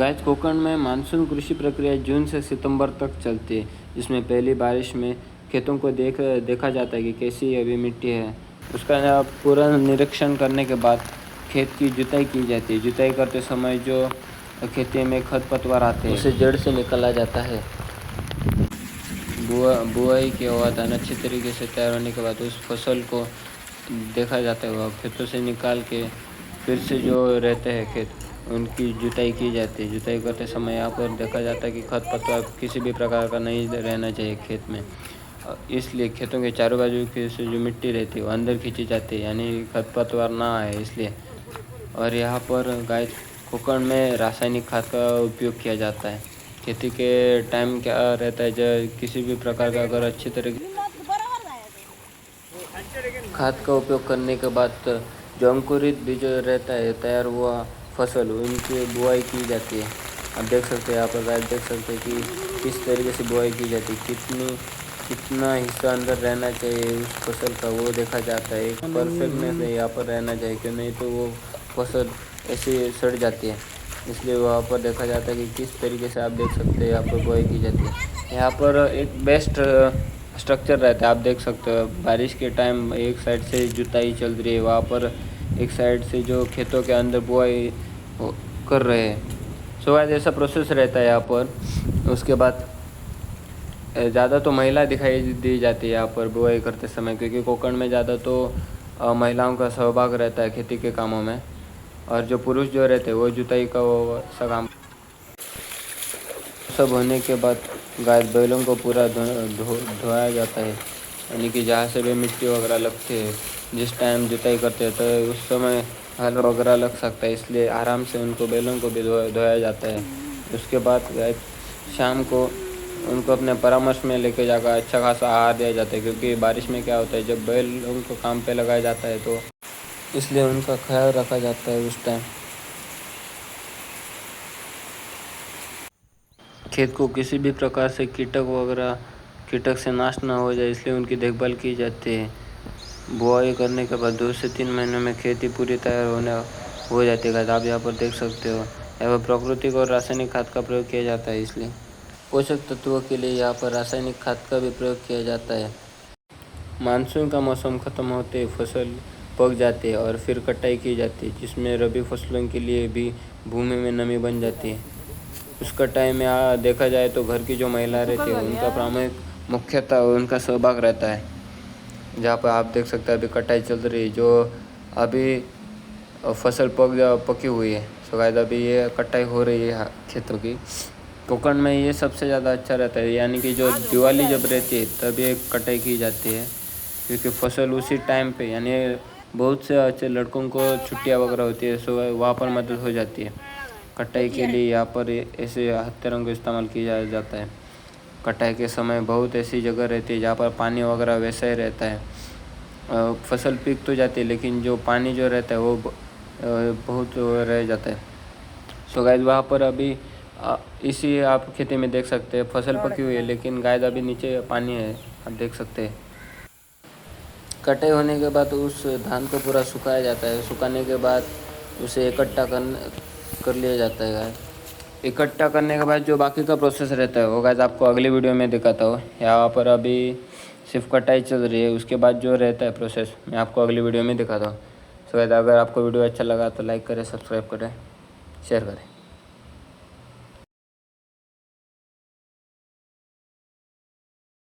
Guys Konkan में monsoon कृषि प्रक्रिया जून से सितंबर तक चलती है, जिसमें पहली बारिश में खेतों को देखा जाता है कि कैसी अभी मिट्टी है। उसका पूरा निरीक्षण करने के बाद खेत की जुताई की जाती है। जुताई करते समय जो खेती में खरपतवार आते हैं उसे जड़ से निकाला जाता है। बुआई के बाद धान अच्छी तरीके से तैयार होने के बाद उस फसल को देखा जाता है। वह खेतों से निकाल के फिर से जो रहते हैं खेत उनकी जुताई की जाती है। जुताई करते समय यहाँ पर देखा जाता है कि खरपतवार किसी भी प्रकार का नहीं रहना चाहिए खेत में। इसलिए खेतों के चारों बाजू की से जो मिट्टी रहती है वो अंदर खींची जाती है, यानी खरपतवार ना आए इसलिए। और यहाँ पर गाय कोकण में रासायनिक खाद का उपयोग किया जाता है। खेती के टाइम क्या रहता है, जब किसी भी प्रकार का अगर अच्छी तरीके खाद का उपयोग करने के बाद जो अंकुरित बीज रहता है तैयार हुआ फसल उनकी बुआई की जाती है। आप देख सकते हैं यहाँ पर गाइस देख सकते हैं कि किस तरीके से बुआई की जाती है, कितना हिस्सा अंदर रहना चाहिए उस फसल का वो देखा जाता है। एक परफेक्टनेस यहाँ पर रहना चाहिए, क्यों नहीं तो वो फसल ऐसे सड़ जाती है। इसलिए वहाँ पर देखा जाता है कि किस तरीके से आप देख सकते हैं यहाँ पर बुआई की जाती है। यहाँ पर एक बेस्ट स्ट्रक्चर रहता है। आप देख सकते हो बारिश के टाइम एक साइड से जुताई चल रही है, वहाँ पर एक साइड से जो खेतों के अंदर बुआई कर रहे हैं। सो आज ऐसा प्रोसेस रहता है यहाँ पर। उसके बाद ज़्यादा तो महिला दिखाई दी जाती है यहाँ पर बुआई करते समय, क्योंकि कोकण में ज़्यादा तो महिलाओं का सहभाग रहता है खेती के कामों में। और जो पुरुष जो रहते हैं वो जुताई का वो सा काम सब होने के बाद गाय बैलों को पूरा धोया जाता है, यानी कि जहाँ से भी मिट्टी वगैरह लगती है जिस टाइम जुताई करते हैं तो उस समय हल वगैरह लग सकता है, इसलिए आराम से उनको बैलों को भी धोया जाता है। उसके बाद गाय शाम को उनको अपने परामर्श में लेके जाकर अच्छा खासा आहार दिया जाता है, क्योंकि बारिश में क्या होता है जब बैल उनको काम पे लगाया जाता है तो इसलिए उनका ख्याल रखा जाता है उस टाइम। खेत को किसी भी प्रकार से कीटक से नाश ना हो जाए, इसलिए उनकी देखभाल की जाती है। बुआई करने के बाद 2 से 3 महीनों में खेती पूरी तैयार हो जाती है। आप यहाँ पर देख सकते हो यहाँ पर प्राकृतिक और रासायनिक खाद का प्रयोग किया जाता है, इसलिए पोषक तत्वों के लिए यहाँ पर रासायनिक खाद का भी प्रयोग किया जाता है। मानसून का मौसम ख़त्म होते फसल पक जाती है और फिर कटाई की जाती है, जिसमें रबी फसलों के लिए भी भूमि में नमी बन जाती है। उस कटाई में देखा जाए तो घर की जो महिला रहती है उनका मुख्यतः उनका सहभाग रहता है। जहाँ पर आप देख सकते हैं अभी कटाई चल रही है, जो अभी फसल पकी हुई है। सो गाइस अभी ये कटाई हो रही है खेतों की। कोकण में ये सबसे ज़्यादा अच्छा रहता है, यानी कि जो दिवाली जब रहती है तब ये कटाई की जाती है, क्योंकि फसल उसी टाइम पे, यानी बहुत से अच्छे लड़कों को छुट्टियाँ वगैरह होती है, सो वहाँ पर मदद हो जाती है। कटाई के लिए यहाँ पर ऐसे हथियारों का इस्तेमाल किया जाता है। कटाई के समय बहुत ऐसी जगह रहती है जहाँ पर पानी वगैरह वैसा ही रहता है। फसल पीक तो जाती है लेकिन जो पानी जो रहता है वो बहुत रह जाता है। सो गाइस वहाँ पर अभी इसी आप खेती में देख सकते हैं फसल पकी हुई है, लेकिन गाइस अभी नीचे पानी है, आप देख सकते हैं। कटाई होने के बाद उस धान को पूरा सुखाया जाता है। सुखाने के बाद उसे इकट्ठा कर लिया जाता है गाइस। इकट्ठा करने के बाद जो बाकी का प्रोसेस रहता है वो गाइस आपको अगली वीडियो में दिखाता हूँ। यहाँ पर अभी सिर्फ कटाई चल रही है, उसके बाद जो रहता है प्रोसेस मैं आपको अगली वीडियो में दिखाता हूँ। सो गाइस अगर आपको वीडियो अच्छा लगा तो लाइक करें, सब्सक्राइब करें, शेयर करें।